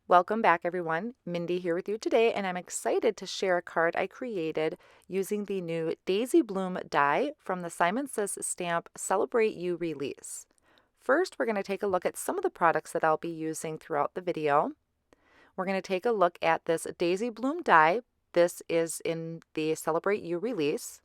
Welcome back, everyone. Mindy here with you today, and I'm excited to share a card I created using the new Daisy Bloom die from the Simon Says stamp Celebrate You release. First, we're going to take a look at some of the products that I'll be using throughout the video. We're going to take a look at this Daisy Bloom die. This is in the Celebrate You release.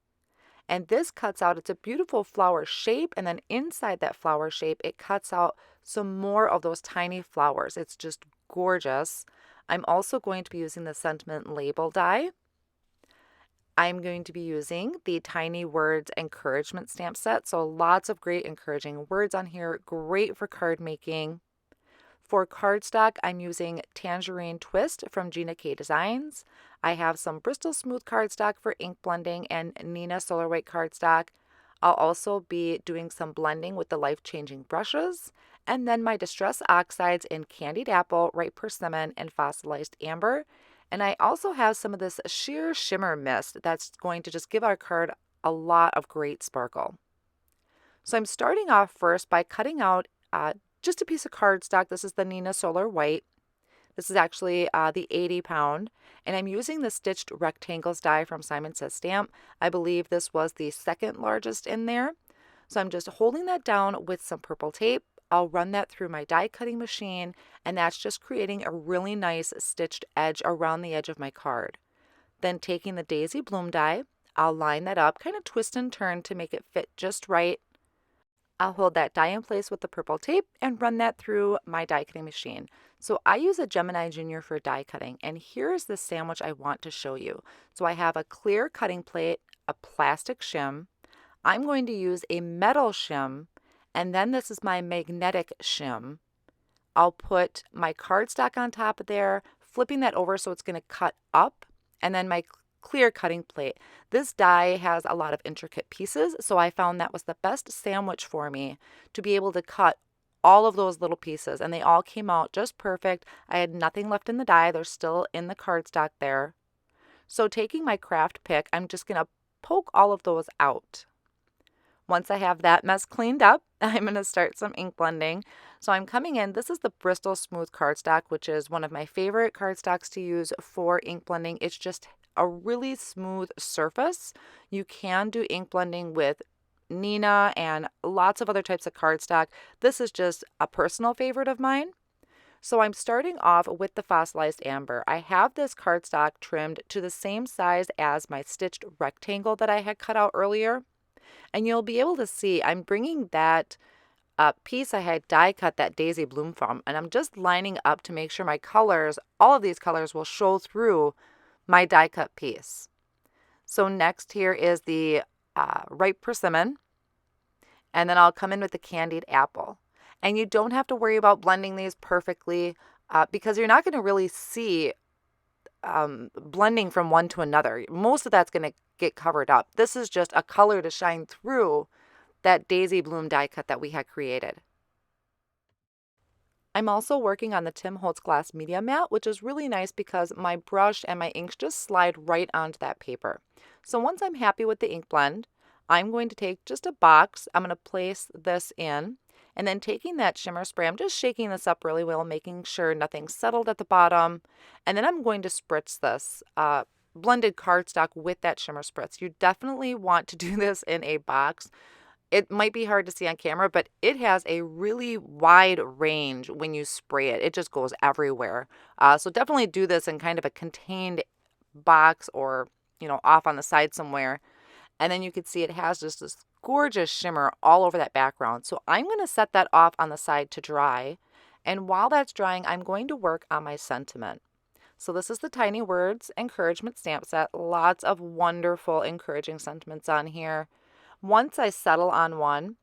And this cuts out, it's a beautiful flower shape, and then inside that flower shape, it cuts out some more of those tiny flowers. It's just gorgeous. I'm also going to be using the sentiment label die. I'm going to be using the Tiny Words encouragement stamp set. So lots of great encouraging words on here, great for card making. For cardstock, I'm using Tangerine Twist from Gina K Designs. I have some Bristol Smooth cardstock for ink blending and Neenah Solar White cardstock. I'll also be doing some blending with the Life Changing brushes. And then my Distress Oxides in Candied Apple, Ripe Persimmon, and Fossilized Amber. And I also have some of this Sheer Shimmer Mist that's going to just give our card a lot of great sparkle. So I'm starting off first by cutting out just a piece of cardstock. This is the Neenah Solar White. This is actually the 80 pound. And I'm using the Stitched Rectangles die from Simon Says Stamp. I believe this was the second largest in there. So I'm just holding that down with some purple tape. I'll run that through my die cutting machine, and that's just creating a really nice stitched edge around the edge of my card. Then taking the Daisy Bloom die, I'll line that up, kind of twist and turn to make it fit just right. I'll hold that die in place with the purple tape and run that through my die cutting machine. So I use a Gemini Junior for die cutting, and here's the sandwich I want to show you. So I have a clear cutting plate, a plastic shim. I'm going to use a metal shim, and then this is my magnetic shim. I'll put my cardstock on top of there, flipping that over so it's going to cut up, and then my clear cutting plate. This die has a lot of intricate pieces, so I found that was the best sandwich for me to be able to cut all of those little pieces, and they all came out just perfect. I had nothing left in the die. They're still in the cardstock there. So taking my craft pick, I'm just going to poke all of those out. Once I have that mess cleaned up, I'm going to start some ink blending. So I'm coming in, this is the Bristol Smooth cardstock, which is one of my favorite cardstocks to use for ink blending. It's just a really smooth surface. You can do ink blending with Neenah and lots of other types of cardstock. This is just a personal favorite of mine. So I'm starting off with the Fossilized Amber. I have this cardstock trimmed to the same size as my stitched rectangle that I had cut out earlier. And you'll be able to see I'm bringing that piece I had die cut that Daisy Bloom from, and I'm just lining up to make sure my colors, all of these colors, will show through my die cut piece. So next here is the Ripe Persimmon, and then I'll come in with the Candied Apple. And you don't have to worry about blending these perfectly because you're not going to really see blending from one to another. Most of that's going to get covered up. This is just a color to shine through that Daisy Bloom die cut that we had created. I'm also working on the Tim Holtz Glass Media Mat, which is really nice because my brush and my inks just slide right onto that paper. So once I'm happy with the ink blend, I'm going to take just a box. I'm going to place this in, and then taking that shimmer spray, I'm just shaking this up really well, making sure nothing's settled at the bottom. And then I'm going to spritz this blended cardstock with that shimmer spritz. You definitely want to do this in a box. It might be hard to see on camera, but it has a really wide range when you spray it. It just goes everywhere. So definitely do this in kind of a contained box or, off on the side somewhere. And then you can see it has just this gorgeous shimmer all over that background. So I'm going to set that off on the side to dry. And while that's drying, I'm going to work on my sentiment. So this is the Tiny Words encouragement stamp set. Lots of wonderful encouraging sentiments on here. Once I settle on one,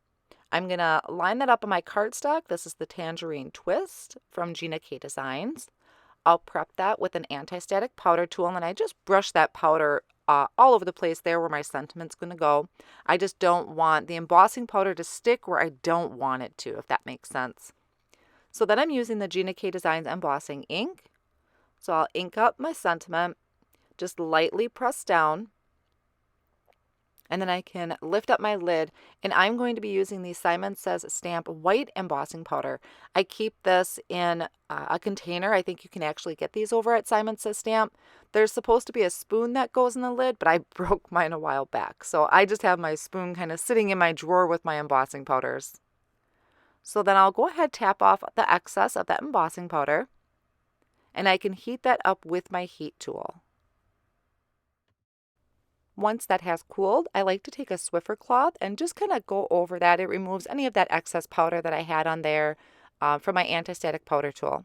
I'm going to line that up on my cardstock. This is the Tangerine Twist from Gina K Designs. I'll prep that with an anti-static powder tool, and then I just brush that powder all over the place there where my sentiment's going to go. I just don't want the embossing powder to stick where I don't want it to, if that makes sense. So then I'm using the Gina K Designs embossing ink. So I'll ink up my sentiment, just lightly press down. And then I can lift up my lid, and I'm going to be using the Simon Says Stamp White Embossing Powder. I keep this in a container. I think you can actually get these over at Simon Says Stamp. There's supposed to be a spoon that goes in the lid, but I broke mine a while back. So I just have my spoon kind of sitting in my drawer with my embossing powders. So then I'll go ahead, tap off the excess of that embossing powder, and I can heat that up with my heat tool. Once that has cooled, I like to take a Swiffer cloth and just kind of go over that. It removes any of that excess powder that I had on there from my anti-static powder tool.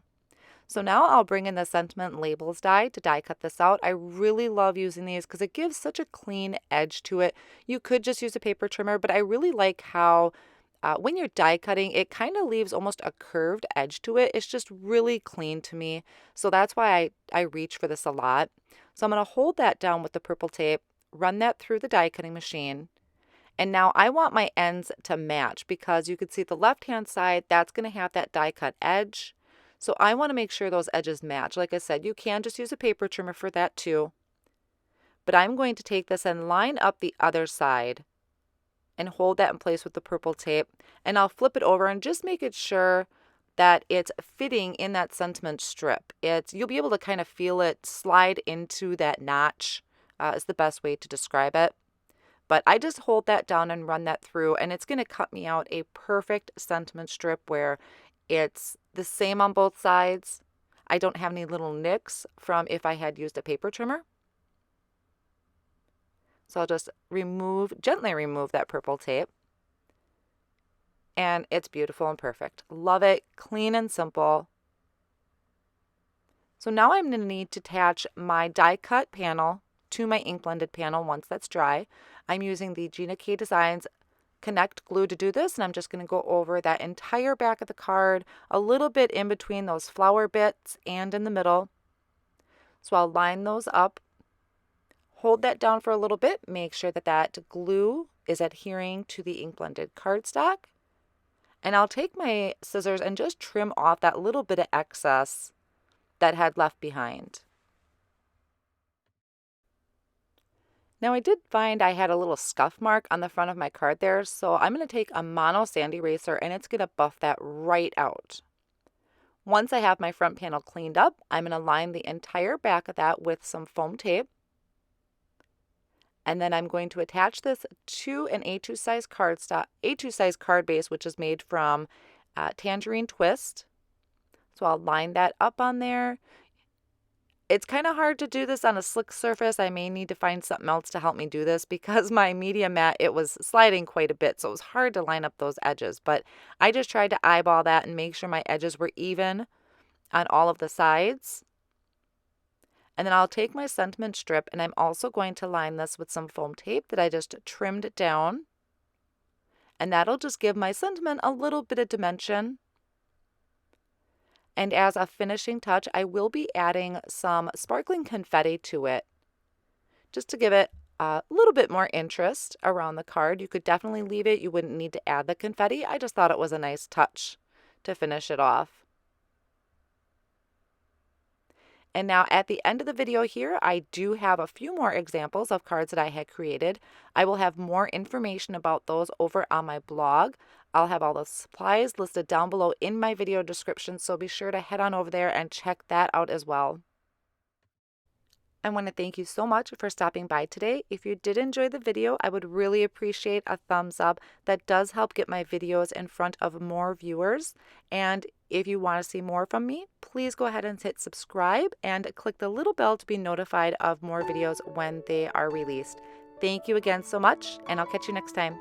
So now I'll bring in the Sentiment Labels die to die cut this out. I really love using these because it gives such a clean edge to it. You could just use a paper trimmer, but I really like how when you're die cutting, it kind of leaves almost a curved edge to it. It's just really clean to me. So that's why I reach for this a lot. So I'm going to hold that down with the purple tape, run that through the die cutting machine. And now I want my ends to match because you can see the left-hand side, that's going to have that die cut edge. So I want to make sure those edges match. Like I said, you can just use a paper trimmer for that too. But I'm going to take this and line up the other side and hold that in place with the purple tape. And I'll flip it over and just make it sure that it's fitting in that sentiment strip. You'll be able to kind of feel it slide into that notch is the best way to describe it. But I just hold that down and run that through, and it's going to cut me out a perfect sentiment strip where it's the same on both sides. I don't have any little nicks from if I had used a paper trimmer. So I'll just gently remove that purple tape. And it's beautiful and perfect. Love it, clean and simple. So now I'm going to need to attach my die cut panel to my ink blended panel once that's dry. I'm using the Gina K Designs Connect glue to do this, and I'm just going to go over that entire back of the card, a little bit in between those flower bits and in the middle. So I'll line those up, hold that down for a little bit, make sure that that glue is adhering to the ink blended cardstock, and I'll take my scissors and just trim off that little bit of excess that had left behind. Now I did find I had a little scuff mark on the front of my card there, so I'm going to take a mono sand eraser and it's going to buff that right out. Once I have my front panel cleaned up, I'm going to line the entire back of that with some foam tape. And then I'm going to attach this to an A2 size card base, which is made from Tangerine Twist. So I'll line that up on there. It's kind of hard to do this on a slick surface. I may need to find something else to help me do this because my media mat, it was sliding quite a bit, so it was hard to line up those edges. But I just tried to eyeball that and make sure my edges were even on all of the sides. And then I'll take my sentiment strip, and I'm also going to line this with some foam tape that I just trimmed down. And that'll just give my sentiment a little bit of dimension. And as a finishing touch, I will be adding some sparkling confetti to it, just to give it a little bit more interest around the card. You could definitely leave it. You wouldn't need to add the confetti. I just thought it was a nice touch to finish it off. And now at the end of the video here, I do have a few more examples of cards that I had created. I will have more information about those over on my blog. I'll have all the supplies listed down below in my video description, so be sure to head on over there and check that out as well. I want to thank you so much for stopping by today. If you did enjoy the video, I would really appreciate a thumbs up. That does help get my videos in front of more viewers. And if you want to see more from me, please go ahead and hit subscribe and click the little bell to be notified of more videos when they are released. Thank you again so much, and I'll catch you next time.